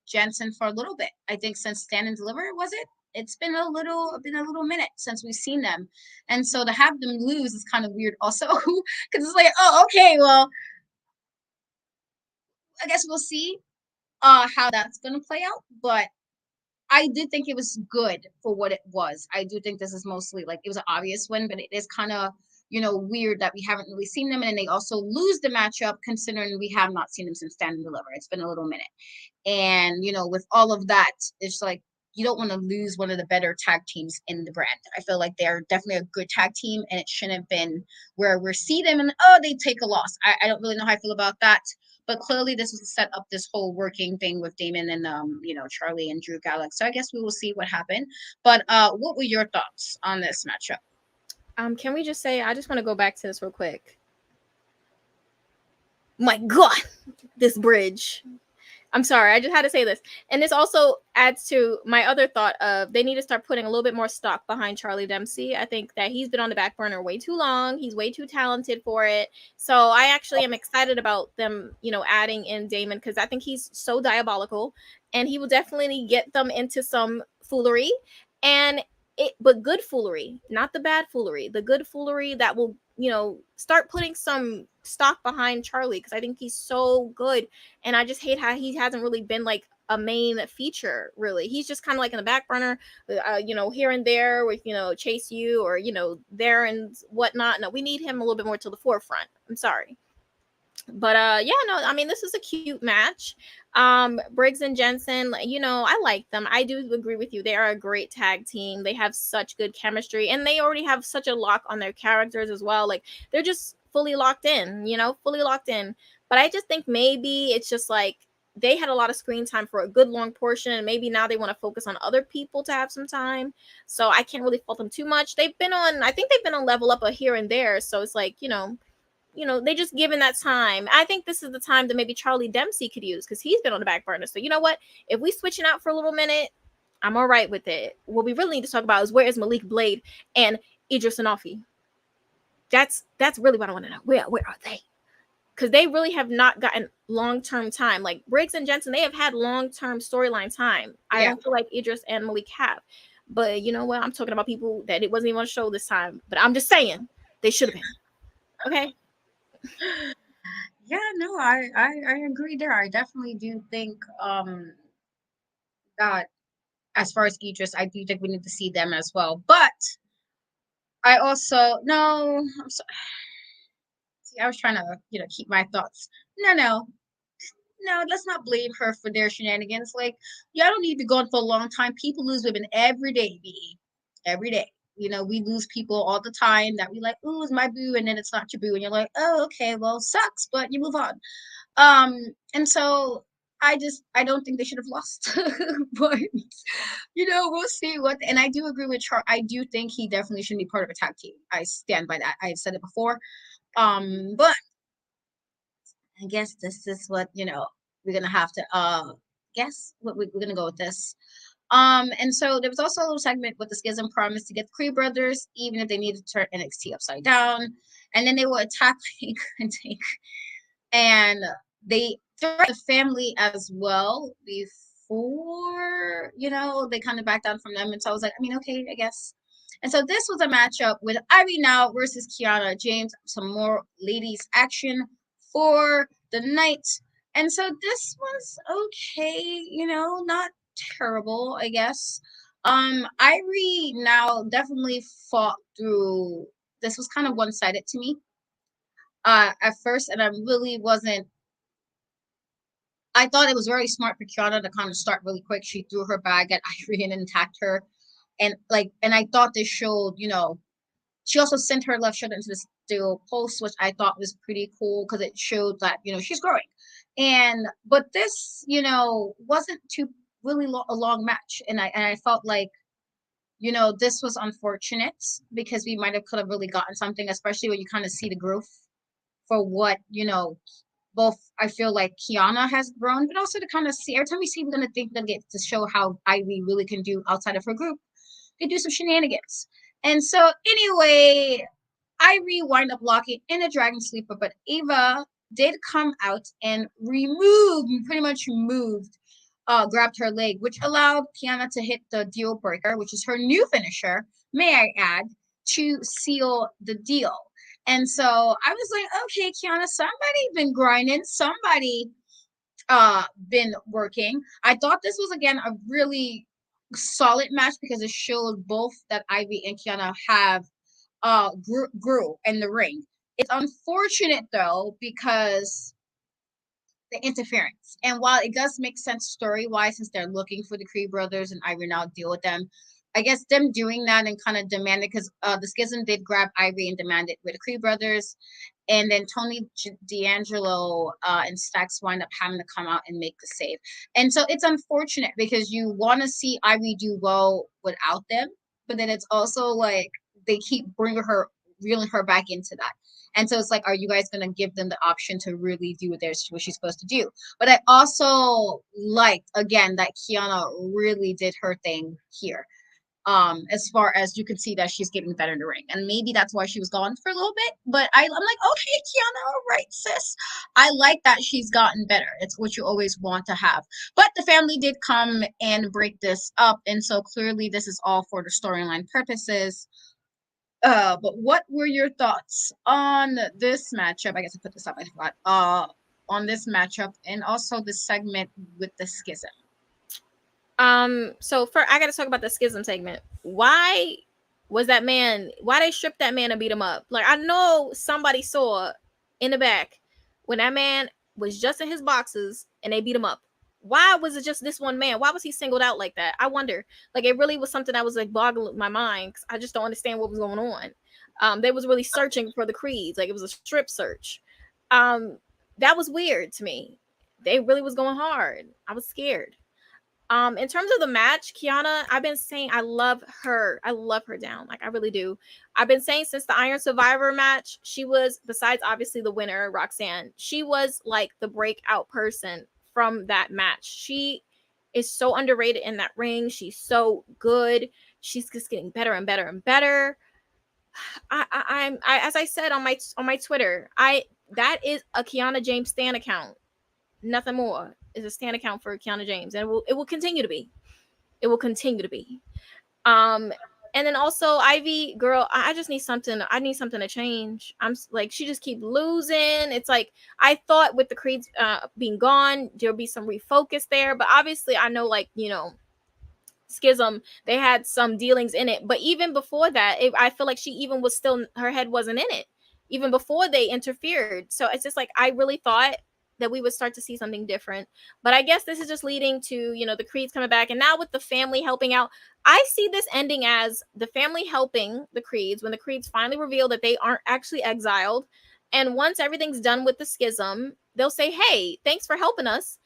Jensen for a little bit. I think since Stand and Deliver, was it? It's been a little minute since we've seen them, and so to have them lose is kind of weird also, because it's like, oh, okay, well, I guess we'll see how that's gonna play out, but I did think it was good for what it was. I do think this is mostly like it was an obvious win, but it is kind of weird that we haven't really seen them, and they also lose the matchup considering we have not seen them since Stand and Deliver. It's been a little minute, and with all of that, it's like you don't want to lose one of the better tag teams in the brand. I feel like they're definitely a good tag team, and it shouldn't have been where we see them and they take a loss. I don't really know how I feel about that. But clearly, this was to set up this whole working thing with Damon and Charlie and Drew Gulak. So I guess we will see what happened. But what were your thoughts on this matchup? Can we just say I just want to go back to this real quick. My God, this bridge. I'm sorry, I just had to say this. And this also adds to my other thought of they need to start putting a little bit more stock behind Charlie Dempsey. I think that he's been on the back burner way too long. He's way too talented for it. So I actually am excited about them, adding in Damon because I think he's so diabolical and he will definitely get them into some foolery. But good foolery, not the bad foolery, the good foolery that will, start putting some stock behind Charlie because I think he's so good. And I just hate how he hasn't really been like a main feature, really. He's just kind of like in the back burner, here and there with, Chase U or, there and whatnot. No, we need him a little bit more to the forefront. I'm sorry. But I mean, this is a cute match. Briggs and Jensen, I like them. I do agree with you. They are a great tag team. They have such good chemistry and they already have such a lock on their characters as well. Like they're just fully locked in, fully locked in. But I just think maybe it's just like they had a lot of screen time for a good long portion and maybe now they want to focus on other people to have some time. So I can't really fault them too much. I think they've been on Level Up a here and there. So it's like, they just given that time. I think this is the time that maybe Charlie Dempsey could use because he's been on the back burner. So you know what? If we switching out for a little minute, I'm all right with it. What we really need to talk about is where is Malik Blade and Idris Anafi? That's really what I want to know. Where are they? Because they really have not gotten long-term time. Like Briggs and Jensen, they have had long-term storyline time. I don't feel like Idris and Malik have. But you know what? I'm talking about people that it wasn't even on a show this time. But I'm just saying they should have been. Okay. Yeah, no, I agree there. I definitely do think that as far as Idris, I do think we need to see them as well. But I also I'm sorry. See, I was trying to keep my thoughts. No, let's not blame her for their shenanigans. Like, y'all don't need to be going for a long time. People lose women every day, B. Every day. We lose people all the time that we like, ooh, it's my boo, and then it's not your boo, and you're like, oh, okay, well, sucks, but you move on. And so I don't think they should have lost. But we'll see and I do agree with Char. I do think he definitely shouldn't be part of a tag team. I stand by that. I've said it before. But I guess this is what, we're gonna have to guess what we're gonna go with this. And so there was also a little segment with the Schism promise to get the Creed brothers, even if they needed to turn NXT upside down. And then they will attack and they threatened the family as well before, they kind of backed down from them. And so I was like, I mean, okay, I guess. And so this was a matchup with Ivy Now versus Kiana James. Some more ladies action for the night. And so this was okay, not terrible, I guess. Ivory Now definitely fought through. This was kind of one-sided to me at first, and I really wasn't. I thought it was very smart for Kiana to kind of start really quick. She threw her bag at Ivory and attacked her, and I thought this showed, She also sent her left shoulder into the steel post, which I thought was pretty cool because it showed that, she's growing. But this, wasn't too really a long match. And I felt like, this was unfortunate because we could have really gotten something, especially when you kind of see the growth for what, both I feel like Kiana has grown, but also to kind of see every time we see, we're gonna think they'll get to show how Ivy really can do outside of her group. They do some shenanigans. And so anyway, Ivy wind up locking in a dragon sleeper, but Ava did come out and pretty much removed, grabbed her leg, which allowed Kiana to hit the deal breaker, which is her new finisher, may I add, to seal the deal. And so I was like, okay, Kiana, somebody been grinding, somebody been working. I thought this was again a really solid match because it showed both that Ivy and Kiana have grew in the ring. It's unfortunate though because the interference. And while it does make sense story-wise, since they're looking for the Creed brothers and Ivy now deal with them, I guess them doing that and kind of demanded, because the Schism did grab Ivy and demand it with the Creed brothers, and then Tony D'Angelo and Stax wind up having to come out and make the save. And so it's unfortunate because you want to see Ivy do well without them, but then it's also like they keep reeling her back into that. And so it's like, are you guys going to give them the option to really do what she's supposed to do? But I also liked, again, that Kiana really did her thing here. As far as you can see that she's getting better in the ring. And maybe that's why she was gone for a little bit. But I'm like, okay, Kiana, all right, sis. I like that she's gotten better. It's what you always want to have. But the family did come and break this up. And so clearly this is all for the storyline purposes. But what were your thoughts on this matchup? I guess I put this up, I forgot. On this matchup and also the segment with the Schism. So I gotta talk about the Schism segment. Why they stripped that man and beat him up? Like, I know somebody saw in the back when that man was just in his boxes and they beat him up. Why was it just this one man? Why was he singled out like that? I wonder. Like, it really was something that was like boggling my mind because I just don't understand what was going on. They was really searching for the Creeds. Like, it was a strip search. That was weird to me. They really was going hard. I was scared. In terms of the match, Kiana, I've been saying I love her. I love her down. Like, I really do. I've been saying since the Iron Survivor match, she was, besides obviously the winner, Roxanne, she was like the breakout person from that match. She is so underrated in that ring. She's so good. She's just getting better and better and better. I as I said on my Twitter, that is a Kiana James stan account. Nothing more. Is a stand account for Kiana James, and it will continue to be. It will continue to be. And then also Ivy, girl, I just need something. I need something to change. I'm like, she just keep losing. It's like I thought with the Creeds being gone, there'll be some refocus there, but obviously I know, like, Schism, they had some dealings in it, but even before that, I feel like she even was still, her head wasn't in it even before they interfered. So it's just like I really thought that we would start to see something different. But I guess this is just leading to, the Creeds coming back. And now with the family helping out, I see this ending as the family helping the Creeds when the Creeds finally reveal that they aren't actually exiled. And once everything's done with the Schism, they'll say, hey, thanks for helping us.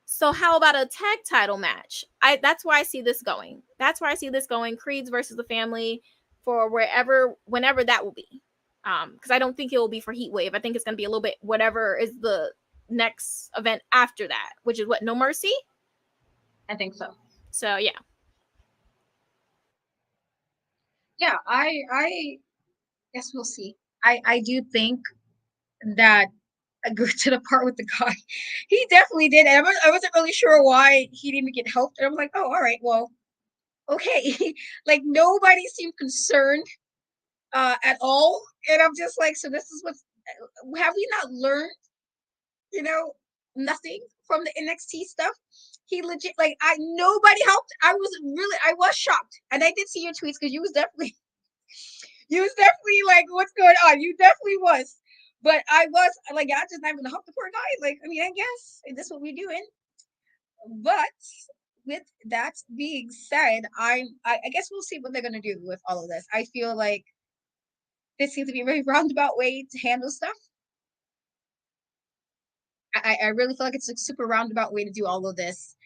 So how about a tag title match? That's where I see this going. That's where I see this going. Creeds versus the family for whenever that will be. Because I don't think it will be for HeatWave. I think it's going to be a little bit whatever is the next event after that, which is what, No Mercy? I think so. So yeah, I guess we'll see. I do think that I agree to the part with the guy. He definitely did, and I wasn't really sure why he didn't get helped. And I was like, oh, all right, well, okay. Like, nobody seemed concerned at all, and I'm just like, so this is what, have we not learned nothing from the NXT stuff? He legit, like, nobody helped. I was shocked. And I did see your tweets because you was definitely like, what's going on? You definitely was. But I was like, I just not gonna help the poor guy. Like, I mean, I guess this is what we're doing. But with that being said, I guess we'll see what they're gonna do with all of this. I feel like this seems to be a very roundabout way to handle stuff. I really feel like it's a super roundabout way to do all of this.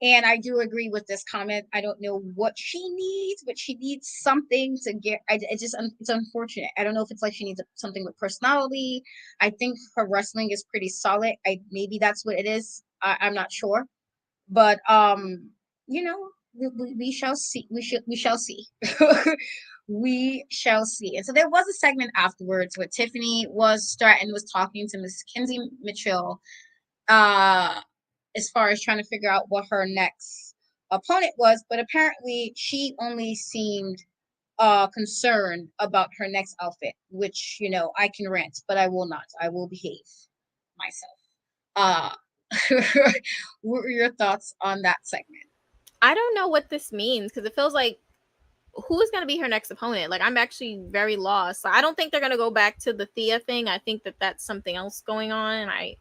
And I do agree with this comment. I don't know what she needs, but she needs something to get. It's unfortunate. I don't know if it's like she needs something with personality. I think her wrestling is pretty solid. Maybe that's what it is. I'm not sure, but you know, we shall see. We shall see. We shall see. And so there was a segment afterwards where Tiffany was talking to Miss Kinsey Mitchell, as far as trying to figure out what her next opponent was, but apparently she only seemed concerned about her next outfit, which, you know, I can rant, but I will not. I will behave myself. What were your thoughts on that segment? I don't know what this means because it feels like who's going to be her next opponent? Like, I'm actually very lost. So I don't think they're going to go back to the Thea thing. I think that that's something else going on. I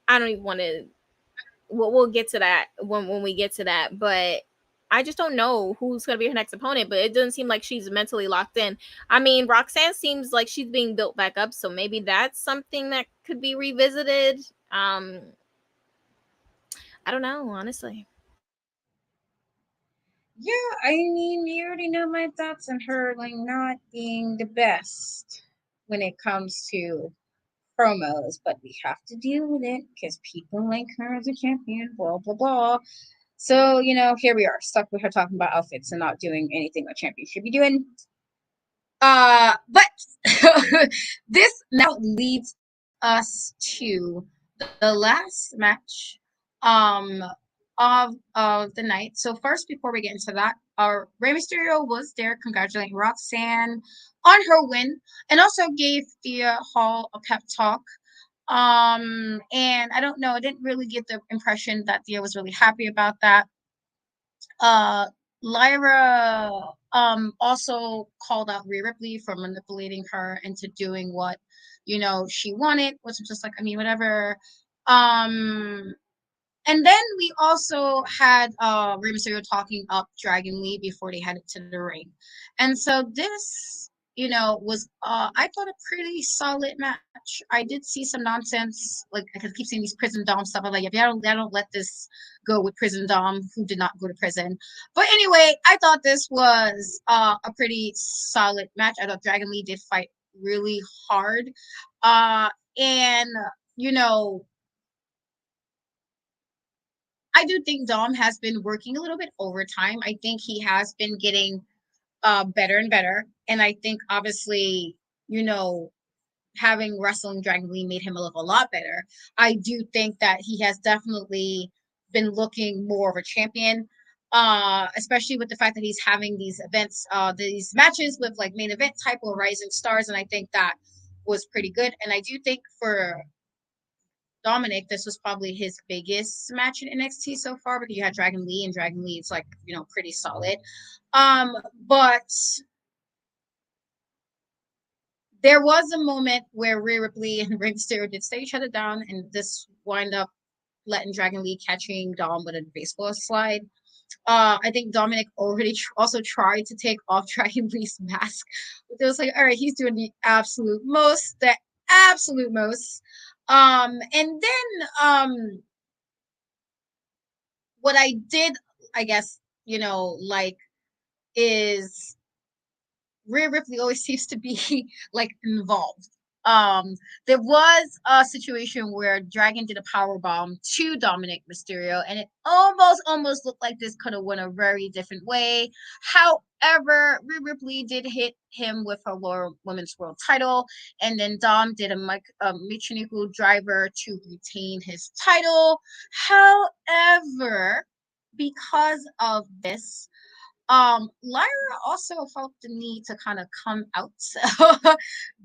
don't even want to. We'll get to that when we get to that. But I just don't know who's going to be her next opponent. But it doesn't seem like she's mentally locked in. I mean, Roxanne seems like she's being built back up. So maybe that's something that could be revisited. I don't know, honestly. Yeah, I mean, you already know my thoughts on her, like, not being the best when it comes to promos, but we have to deal with it because people like her as a champion, blah, blah, blah. So, you know, here we are, stuck with her talking about outfits and not doing anything a champion should be doing. But this now leads us to the last match of the night. So first, before we get into that, our Rey Mysterio was there congratulating Roxanne on her win and also gave Thea Hall a pep talk. And I don't know, I didn't really get the impression that Thea was really happy about that. Lyra also called out Rhea Ripley for manipulating her into doing what, you know, she wanted, which was just like, I mean, whatever. And then we also had Rey Mysterio talking up Dragon Lee before they headed to the ring. And so this, you know, was I thought a pretty solid match. I did see some nonsense, like I keep seeing these prison dom stuff. I'm like, if y'all don't let this go with prison dom who did not go to prison. But anyway, I thought this was a pretty solid match. I thought Dragon Lee did fight really hard. And you know, I do think Dom has been working a little bit overtime. I think he has been getting better and better. And I think obviously, you know, having wrestling Dragon Lee made him look a lot better. I do think that he has definitely been looking more of a champion. Especially with the fact that he's having these events, these matches with like main event type or rising stars. And I think that was pretty good. And I do think for Dominik, this was probably his biggest match in NXT so far because you had Dragon Lee, and Dragon Lee is like, you know, pretty solid. But there was a moment where Rhea Ripley and Rey Mysterio did stay each other down, and this wind up letting Dragon Lee catching Dom with a baseball slide. I think Dominik already also tried to take off Dragon Lee's mask. But it was like, all right, he's doing the absolute most. And then what I did, I guess, you know, like, is Rhea Ripley always seems to be like involved. There was a situation where Dragon did a power bomb to Dominik Mysterio, and it almost looked like this could have went a very different way. However, Rhea Ripley did hit him with her Women's World Title, and then Dom did a Michinoku driver to retain his title. However, because of this, Lyra also felt the need to kind of come out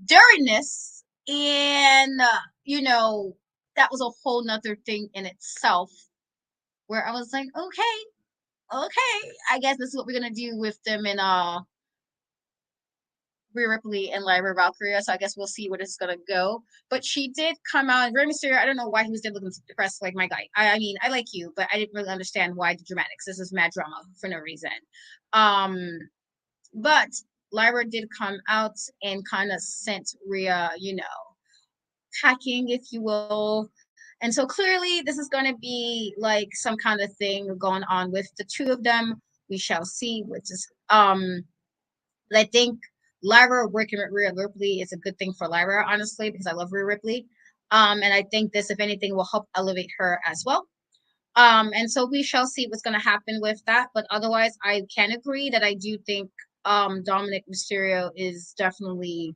during this, and you know, that was a whole nother thing in itself where I was like, okay, I guess this is what we're gonna do with them in Rhea Ripley and Lyra Valkyria, so I guess we'll see where this is gonna go. But she did come out, and Rey Mysterio, I don't know why he was there looking depressed, like, my guy. I mean, I like you, but I didn't really understand why the dramatics. This is mad drama for no reason. But Lyra did come out and kind of sent Rhea, packing, if you will. And so clearly this is going to be like some kind of thing going on with the two of them. We shall see, which is I think Lyra working with Rhea Ripley is a good thing for Lyra, honestly, because I love Rhea Ripley. And I think this, if anything, will help elevate her as well. And so we shall see what's going to happen with that. But otherwise, I can agree that I do think Dominik Mysterio is definitely,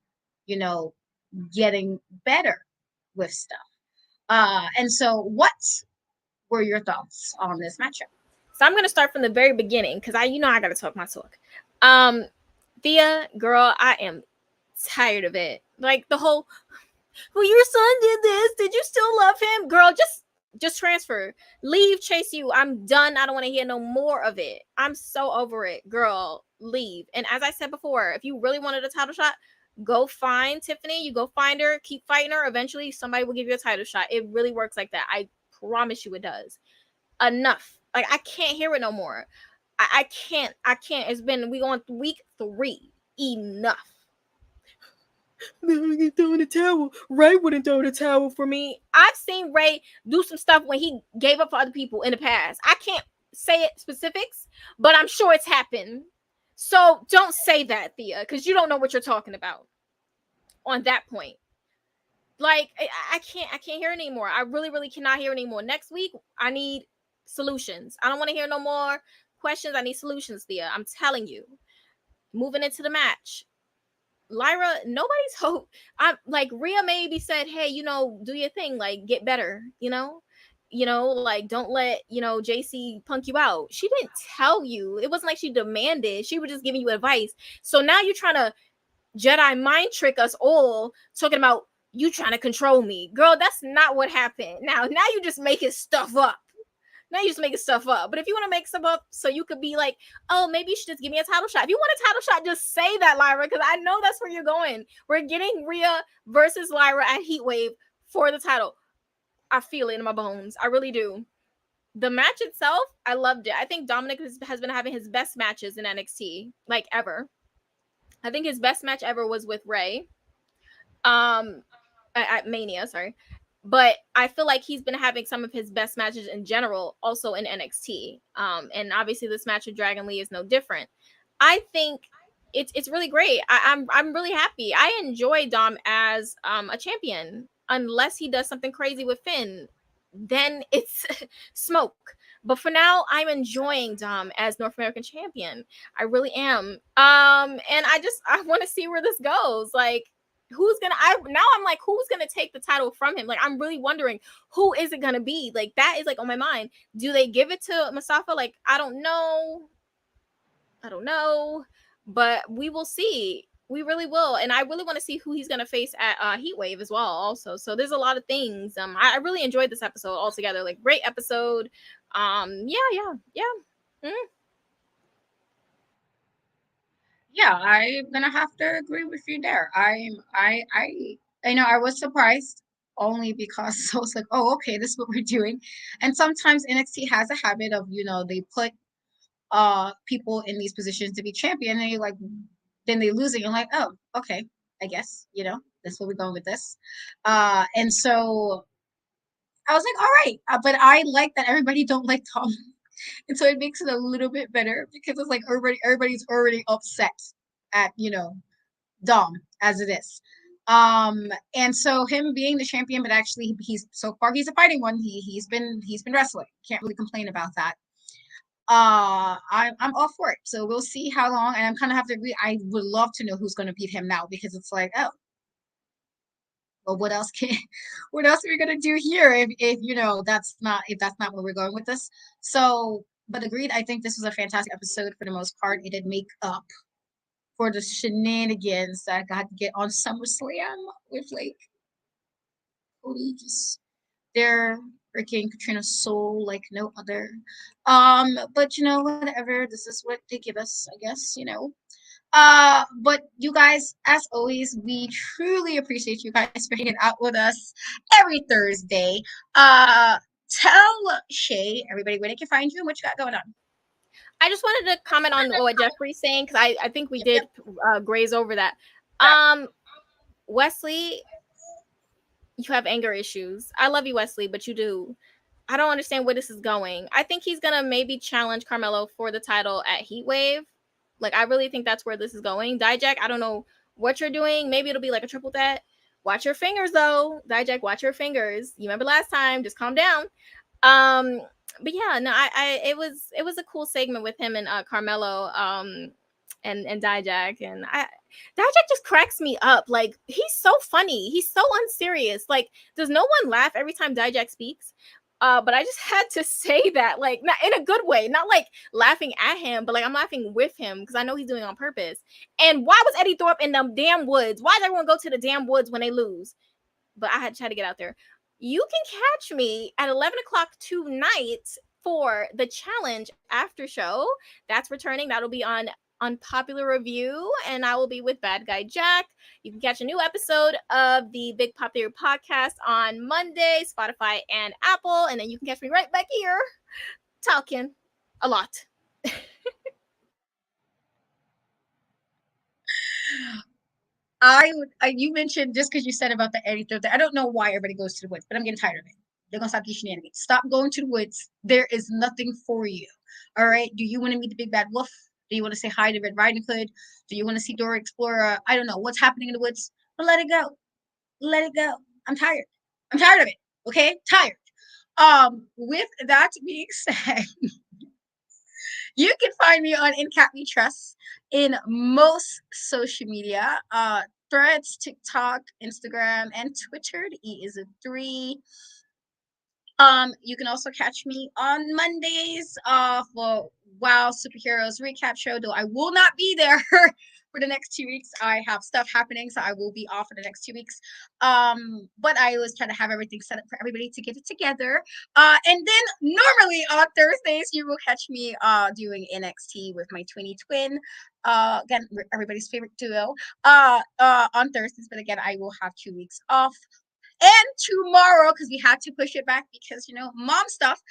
getting better with stuff. And so what were your thoughts on this matchup? So I'm going to start from the very beginning because I got to talk my talk. Thea, girl, I am tired of it. Like the whole, well, your son did this. Did you still love him? Girl, just transfer. Leave, Chase U. I'm done. I don't want to hear no more of it. I'm so over it. Girl, leave. And as I said before, if you really wanted a title shot, go find Tiffany. You go find her. Keep fighting her. Eventually, somebody will give you a title shot. It really works like that. I promise you it does. Enough. Like, I can't hear it no more. I can't. It's been, we on week 3. Enough. Throwing the towel. Ray wouldn't throw the towel for me. I've seen Ray do some stuff when he gave up for other people in the past. I can't say it specifics, but I'm sure it's happened. So don't say that, Thea, because you don't know what you're talking about on that point. Like, I can't hear it anymore. I really, really cannot hear it anymore. Next week, I need solutions. I don't want to hear no more questions. I need solutions, Thea. I'm telling you. Moving into the match. Lyra, nobody's hope. I'm like, Rhea maybe said, hey, do your thing, like, get better, like, don't let, JC punk you out. She didn't tell you. It wasn't like she demanded. She was just giving you advice. So now you're trying to Jedi mind trick us all, talking about you trying to control me. Girl, that's not what happened. Now you just making stuff up. Now you just making stuff up. But if you want to make stuff up so you could be like, oh, maybe you should just give me a title shot. If you want a title shot, just say that, Lyra, because I know that's where you're going. We're getting Rhea versus Lyra at HeatWave for the title. I feel it in my bones. I really do. The match itself, I loved it. I think Dominik has been having his best matches in NXT, like, ever. I think his best match ever was with Ray. At Mania, sorry. But I feel like he's been having some of his best matches in general, also in NXT. And obviously this match with Dragon Lee is no different. I think it's really great. I'm really happy. I enjoy Dom as a champion, unless he does something crazy with Finn. Then it's smoke. But for now, I'm enjoying Dom as North American champion. I really am. And I want to see where this goes. Like, who's gonna take the title from him? Like, I'm really wondering, who is it gonna be? Like, that is like on my mind. Do they give it to Mustafa? Like, I don't know, but we will see. We really will. And I really want to see who he's gonna face at HeatWave as well also. So there's a lot of things. I really enjoyed this episode altogether. Like, great episode. Yeah, I'm gonna have to agree with you there. I was surprised only because I was like, oh, okay, this is what we're doing. And sometimes NXT has a habit of, they put people in these positions to be champion, and then they lose it. You're like, oh, okay, I guess, that's where we're going with this. And so I was like, all right, but I like that everybody don't like Tom. And so it makes it a little bit better because it's like everybody's already upset at, Dom as it is. And so him being the champion, but actually he's a fighting one. He's been wrestling. Can't really complain about that. I'm all for it. So we'll see how long, and I'm kind of have to agree. I would love to know who's going to beat him now, because it's like, oh, well, what else are we gonna do here if that's not where we're going with this? So, but agreed. I think this was a fantastic episode for the most part. It did make up for the shenanigans that I got to get on SummerSlam with Cody just there freaking Katrina soul like no other. But whatever. This is what they give us, I guess. But you guys, as always, we truly appreciate you guys for hanging out with us every Thursday. Tell Shay, everybody, where they can find you and what you got going on. I just wanted to comment on what Jeffrey's saying because I think we did graze over that. Wesley, you have anger issues. I love you, Wesley, but you do. I don't understand where this is going. I think he's gonna maybe challenge Carmelo for the title at HeatWave. Like, I really think that's where this is going. Dijak, I don't know what you're doing. Maybe it'll be like a triple threat. Watch your fingers, though. Dijak, watch your fingers. You remember last time? Just calm down. But yeah, no, it was a cool segment with him and Carmelo, and Dijak, and Dijak just cracks me up. Like, he's so funny. He's so unserious. Like, does no one laugh every time Dijak speaks? But I just had to say that, like, not in a good way, not like laughing at him, but like I'm laughing with him because I know he's doing it on purpose. And why was Eddie Thorpe in them damn woods? Why does everyone go to the damn woods when they lose? But I had to try to get out there. You can catch me at 11 o'clock tonight for the challenge after show. That's returning. That'll be on Unpopular Review, and I will be with Bad Guy Jack. You can catch a new episode of the Big Pop Theory podcast on Monday, Spotify and Apple, and then you can catch me right back here talking a lot. You mentioned just because you said about the Eddie Thorpe, I don't know why everybody goes to the woods, but I'm getting tired of it. They're gonna stop these shenanigans. Stop going to the woods. There is nothing for you. All right. Do you want to meet the big bad wolf? Do you want to say hi to Red Riding Hood? Do you want to see Dora Explorer? I don't know what's happening in the woods, but let it go. Let it go. I'm tired. I'm tired of it. Okay, tired. With that being said, you can find me on In Cat We Trust in most social media. Threads, TikTok, Instagram, and Twitter. The E is a 3. You can also catch me on Mondays for Wow Superheroes recap show, though I will not be there for the next 2 weeks. I have stuff happening, so I will be off for the next 2 weeks. But I always try to have everything set up for everybody to get it together. And then normally on Thursdays, you will catch me doing NXT with my twin. Again, everybody's favorite duo on Thursdays. But again, I will have 2 weeks off. And tomorrow, because we had to push it back because, mom stuff,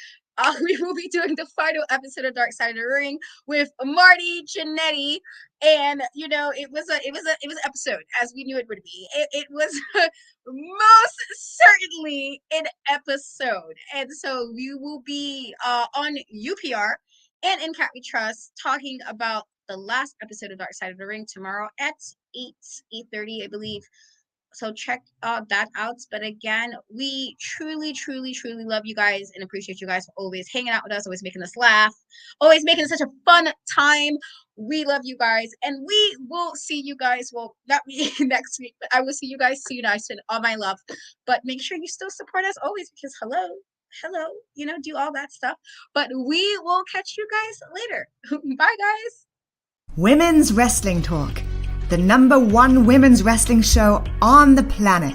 we will be doing the final episode of Dark Side of the Ring with Marty Jannetty. And, it was an episode as we knew it would be. It was most certainly an episode. And so we will be on UPR and in Cat We Trust talking about the last episode of Dark Side of the Ring tomorrow at 8:30, I believe. So check that out. But again, we truly, truly, truly love you guys and appreciate you guys for always hanging out with us, always making us laugh, always making it such a fun time. We love you guys. And we will see you guys, well, not me next week, but I will see you guys soon. I send all my love. But make sure you still support us always because hello, do all that stuff. But we will catch you guys later. Bye, guys. Women's Wrestling Talk, the #1 women's wrestling show on the planet.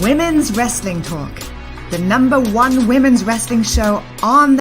Women's Wrestling Talk, the #1 women's wrestling show on the